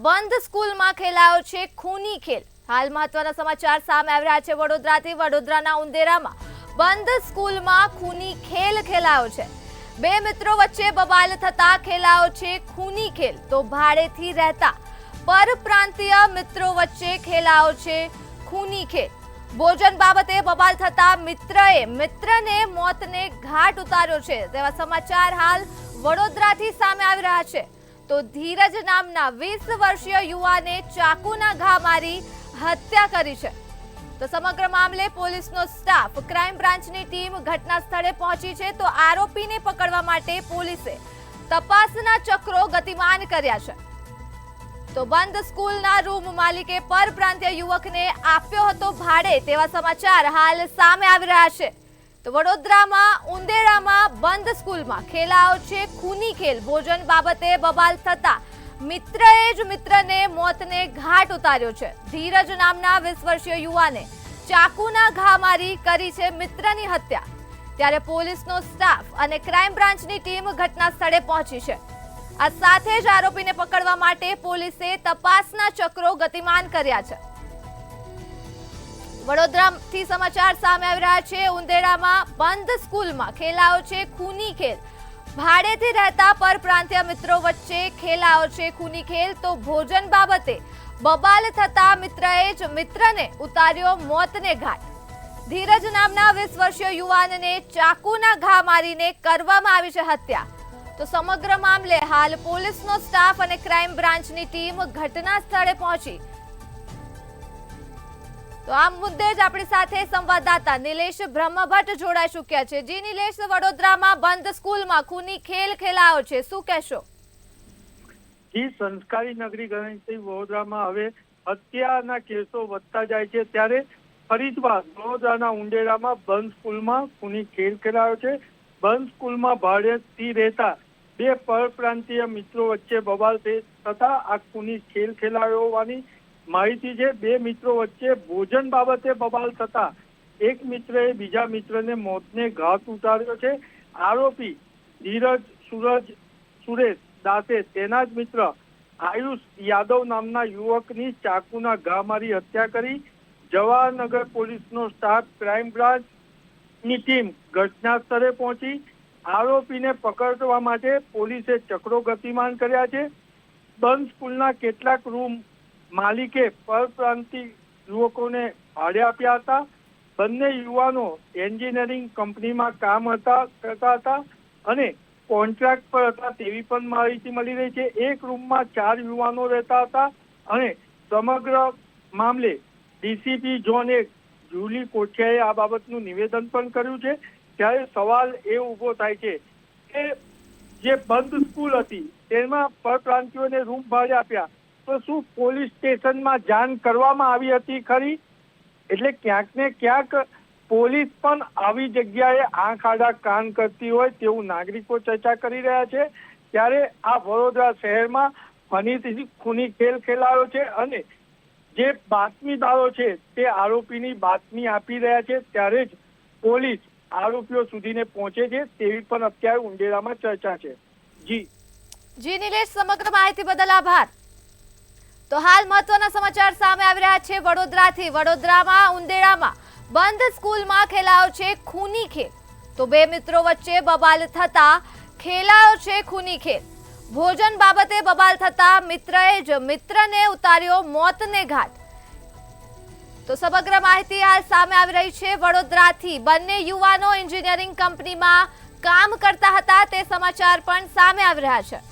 બંધ સ્કૂલમાં ખેલાયો છે ખૂની ખેલ। હાલ મહત્વના સમાચાર સામે આવી રહ્યા છે વડોદરાથી। વડોદરાના ઉંદેરામાં બંધ સ્કૂલમાં ખૂની ખેલ ખેલાયો છે। બે મિત્રો વચ્ચે બબાલ થતા ખેલાયો છે ખૂની ખેલ। તો ભાડેથી રહેતા પરપ્રાંતીય મિત્રો વચ્ચે ખેલાયો છે ખૂની ખેલ। ભોજન બાબતે બબાલ થતા મિત્રને મોતને ઘાટ ઉતાર્યો છે તેવા સમાચાર હાલ વડોદરાથી સામે આવી રહ્યા છે। તો ધીરજ નામના 20 વર્ષીય યુવાને ચાકુના ઘા મારી હત્યા કરી છે। તો સમગ્ર મામલે પોલીસનો સ્ટાફ ક્રાઇમ બ્રાન્ચની ટીમ ઘટના સ્થળે પહોંચી છે। તો આરોપીને પકડવા માટે પોલીસે તપાસના ચક્રો ગતિમાન કર્યા છે। તો બંધ સ્કૂલના રૂમ માલિકે પરપ્રાંતીય યુવકને આપ્યો હતો ભાડે તેવા સમાચાર હાલ સામે આવી રહ્યા છે। તો વડોદરામાં ઉંદેરામાં બંધ સ્કૂલમાં ખેલાયો છે ખૂની ખેલ। ભોજન બાબતે બબાલ થતા મિત્રએ જ મિત્રને મોતને ઘાટ ઉતાર્યો છે। ધીરજ નામના 20 વર્ષીય યુવાને ચાકુના ઘા મારી કરી છે મિત્રની હત્યા। ત્યારે પોલીસનો સ્ટાફ અને ક્રાઇમ બ્રાન્ચની ટીમ ઘટના સ્થળે પહોંચી છે। આ સાથે જ આરોપીને પકડવા માટે પોલીસે તપાસના ચક્રો ગતિમાન કર્યા છે। વડોદરાથી સમાચાર સામે આવી રહ્યા છે। ઉંદેરામાં બંધ સ્કૂલમાં ખેલાયો છે ખૂની ખેલ। ભાડેથી રહેતા પરપ્રાંતીય મિત્રો વચ્ચે ખેલાયો છે ખૂની ખેલ। તો ભોજન બાબતે બબાલ થતા મિત્રએ જ મિત્રને ઉતાર્યો મોતને ઘાટ। ધીરજ નામના 20 વર્ષીય યુવાનને ચાકુના ઘા મારીને કરવામાં આવી છે હત્યા। તો સમગ્ર મામલે હાલ પોલીસનો સ્ટાફ અને ક્રાઇમ બ્રાન્ચની ટીમ ઘટના સ્થળે પહોંચી। તો આ મુદ્દે જ આપણી સાથે સંવાદદાતા નિલેશ બ્રહ્મભટ્ટ જોડાઈ ચૂક્યા છે। જી નિલેશ, વડોદરામાં બંધ સ્કૂલમાં ખૂની ખેલ ખેલાયો છે, શું કહેશો? જી, સંસ્કારી નગરી ગણાતી વડોદરામાં હવે હત્યાના કેસો વધતા જાય છે, ત્યારે ફરીદવાર વડોદરાના ઉંદેરામાં બંધ સ્કૂલમાં ખૂની ખેલ ખેલાયો છે। બંધ સ્કૂલમાં ભાડેથી રહેતા બે પરપ્રાંતીય મિત્રો વચ્ચે બબાલ થતા આ ખૂની ખેલ ખેલાયો હોવાની માહિતી છે। બે મિત્રો વચ્ચે ભોજન બાબતે બબાલ થતા એક મિત્રએ બીજા મિત્રને મોતને ઘાટ ઉતાર્યો છે। આરોપી ધીરજ સુરેશ દાસે તેના જ મિત્ર આયુષ યાદવ નામના યુવકની ચાકુના ઘા મારી હત્યા કરી। જવાહરનગર પોલીસનો સ્ટાફ ક્રાઇમ બ્રાન્ચની ટીમ ઘટના સ્થળે પહોંચી આરોપીને પકડવા માટે પોલીસે ચક્રો ગતિમાન કર્યા છે। બંધ સ્કૂલના કેટલાક રૂમ માલિકે પરપ્રાંતીય યુવકોને ભાડે આપ્યા હતા। બંને યુવાનો એન્જિનિયરિંગ કંપનીમાં કામ કરતા હતા અને કોન્ટ્રાક્ટ પર હતા તેવી પણ માહિતી મળી રહી છે। એક રૂમમાં 4 યુવાનો રહેતા હતા અને સમગ્ર મામલે ડીસીપી ઝોન 1 જુલી કોઠિયાએ આ બાબતનું નિવેદન પણ કર્યું છે। ત્યારે સવાલ એ ઉભો થાય છે કે જે બંધ સ્કૂલ હતી તેમાં પરપ્રાંતિયોને રૂમ ભાડે આપ્યા, તો શું પોલીસ સ્ટેશનમાં જાણ કરવામાં આવી હતી ખરી? એટલે ક્યાંક ને ક્યાંક પોલીસ પણ આવી જગ્યાએ આંખ આડા કાન કરતી હોય તેવું નાગરિકો ચર્ચા કરી રહ્યા છે। ત્યારે આ વડોદરા શહેરમાં ફરીથી ખૂની ખેલ ખેલાયો છે અને જે બાતમીદારો છે તે આરોપીની બાતમી આપી રહ્યા છે, ત્યારે જ પોલીસ આરોપીઓ સુધીને પહોંચે છે તેવી પણ અત્યારે ઉંદેરામાં ચર્ચા છે। જી નિલેશ, સમગ્ર માહિતી બદલ આભાર। તો હાલ મહત્વના સમાચાર સામે આવી રહ્યા છે વડોદરાથી। વડોદરામાં ઉંદેરામાં બંધ સ્કૂલમાં ખેલાયો છે ખૂની ખેલ। તો બે મિત્રો વચ્ચે બબાલ થતા ખેલાયો છે ખૂની ખેલ। ભોજન બાબતે બબાલ થતા મિત્રએ જ મિત્રને ઉતાર્યો મોતને ઘાટ। તો સમગ્ર માહિતી હાલ સામે આવી રહી છે વડોદરાથી। બંને યુવાનો એન્જિનિયરિંગ કંપનીમાં કામ કરતા હતા તે સમાચાર પણ સામે આવી રહ્યા છે।